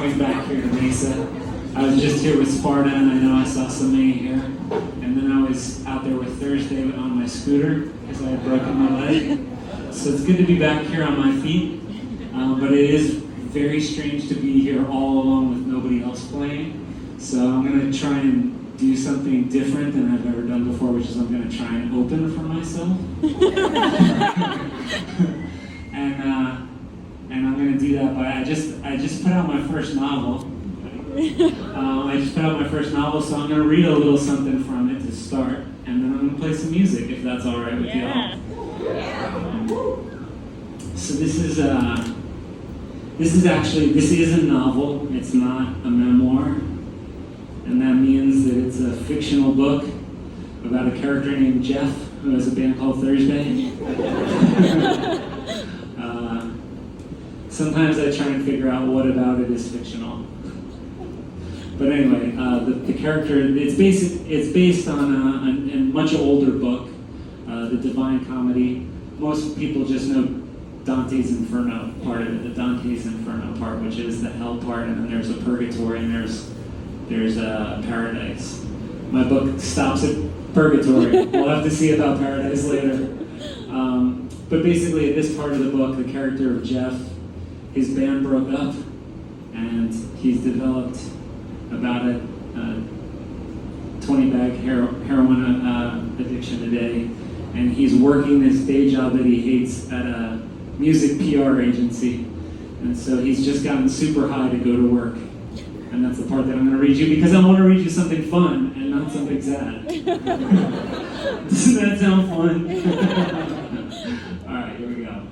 coming back here to Mesa. I was just here with Sparta, and I know I saw so many here. And then I was out there with Thursday on my scooter because I had broken my leg. So it's good to be back here on my feet. But it is very strange to be here all alone with nobody else playing. So I'm going to try and do something different than I've ever done before, which is I'm going to try and open for myself. And I'm going to do that by, I just put out my first novel. I just put out my first novel, so I'm going to read a little something from it to start, and then I'm going to play some music, if that's all right with y'all. So this is a novel. It's not a memoir, and that means that it's a fictional book about a character named Geoff who has a band called Thursday. Sometimes I try and figure out what about it is fictional. But anyway, the character, it's based on a much older book, The Divine Comedy. Most people just know Dante's Inferno part of it, the Dante's Inferno part, which is the hell part, and then there's a purgatory, and there's a paradise. My book stops at purgatory. We'll have to see about paradise later. But basically, at this part of the book, the character of Geoff, his band broke up, and he's developed about a 20-bag heroin addiction a day, and he's working this day job that he hates at a music PR agency, and so he's just gotten super high to go to work, and that's the part that I'm going to read you because I want to read you something fun and not something sad. Doesn't that sound fun? All right, here we go.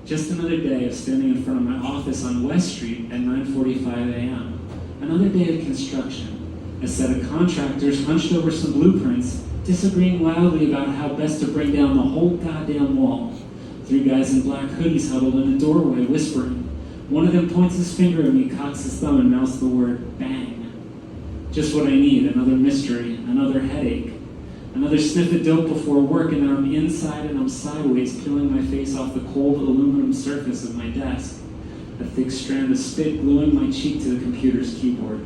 Just another day of standing in front of my office on West Street at 9:45 a.m. Another day of construction. A set of contractors hunched over some blueprints, disagreeing loudly about how best to bring down the whole goddamn wall. Three guys in black hoodies huddled in a doorway, whispering. One of them points his finger at me, cocks his thumb, and mouths the word bang. Just what I need, another mystery, another headache. Another sniff of dope before work, and then I'm inside and I'm sideways, peeling my face off the cold aluminum surface of my desk. A thick strand of spit gluing my cheek to the computer's keyboard.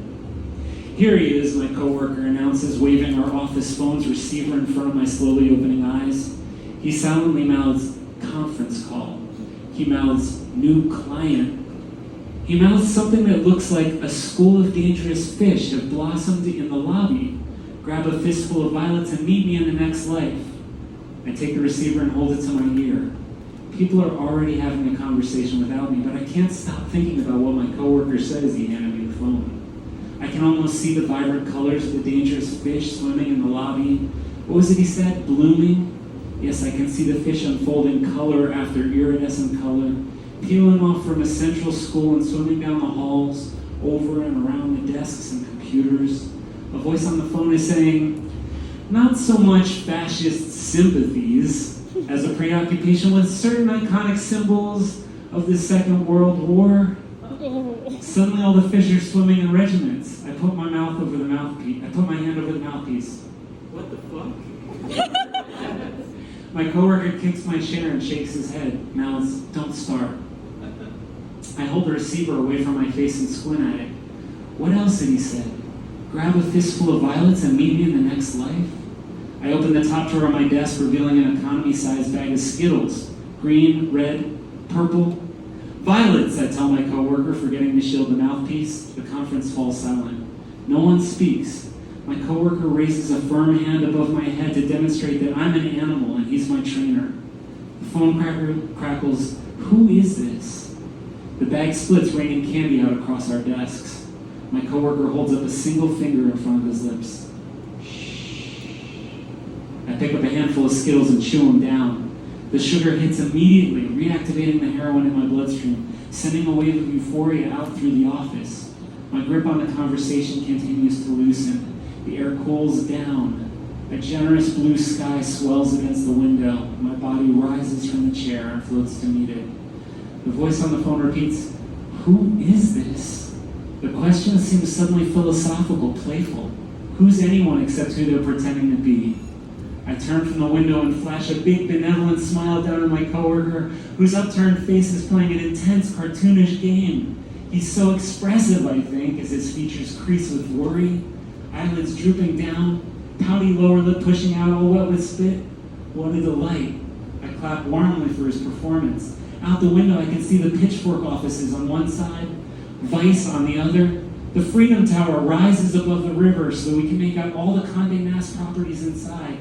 Here he is, my coworker announces, waving our office phone's receiver in front of my slowly opening eyes. He silently mouths, conference call. He mouths, new client. He mouths something that looks like a school of dangerous fish have blossomed in the lobby. Grab a fistful of violets and meet me in the next life. I take the receiver and hold it to my ear. People are already having a conversation without me, but I can't stop thinking about what my coworker said as he handed me the phone. I can almost see the vibrant colors of the dangerous fish swimming in the lobby. What was it he said? Blooming? Yes, I can see the fish unfolding color after iridescent color, peeling off from a central school and swimming down the halls, over and around the desks and computers. A voice on the phone is saying, not so much fascist sympathies as a preoccupation with certain iconic symbols of the Second World War. Suddenly all the fish are swimming in regiments. I put my hand over the mouthpiece. What the fuck? My coworker kicks my chair and shakes his head, mouths, don't start. I hold the receiver away from my face and squint at it. What else had he said? Grab a fistful of violets and meet me in the next life? I open the top drawer of my desk, revealing an economy-sized bag of Skittles. Green, red, purple. Violets, I tell my coworker, forgetting to shield the mouthpiece. The conference falls silent. No one speaks. My coworker raises a firm hand above my head to demonstrate that I'm an animal and he's my trainer. The phone crackles, who is this? The bag splits, raining candy out across our desks. My coworker holds up a single finger in front of his lips. I pick up a handful of Skittles and chew them down. The sugar hits immediately, reactivating the heroin in my bloodstream, sending a wave of euphoria out through the office. My grip on the conversation continues to loosen. The air cools down. A generous blue sky swells against the window. My body rises from the chair and floats to meet it. The voice on the phone repeats, who is this? The question seems suddenly philosophical, playful. Who's anyone except who they're pretending to be? I turn from the window and flash a big benevolent smile down at my coworker, whose upturned face is playing an intense cartoonish game. He's so expressive, I think, as his features crease with worry, eyelids drooping down, pouty lower lip pushing out, all wet with spit. What a delight. I clap warmly for his performance. Out the window, I can see the Pitchfork offices on one side, Vice on the other. The Freedom Tower rises above the river so that we can make out all the Condé Nast properties inside.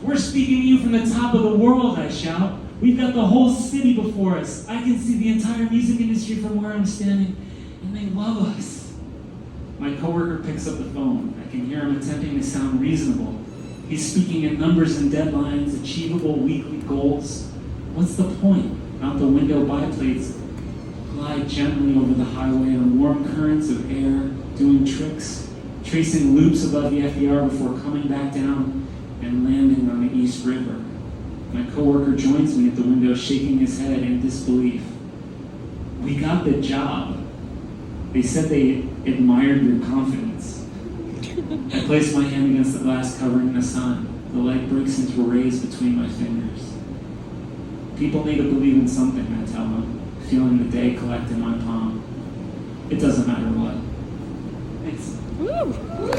We're speaking to you from the top of the world, I shout. We've got the whole city before us. I can see the entire music industry from where I'm standing, and they love us. My coworker picks up the phone. I can hear him attempting to sound reasonable. He's speaking in numbers and deadlines, achievable weekly goals. What's the point? Out the window, biplanes glide gently over the highway on warm currents of air, doing tricks, tracing loops above the FDR before coming back down and landing on the East River. My coworker joins me at the window, shaking his head in disbelief. We got the job. They said they admired your confidence. I place my hand against the glass covering the sun. The light breaks into rays between my fingers. People need to believe in something, I tell them, feeling the day collect in my palm. It doesn't matter what. Thanks. Woo!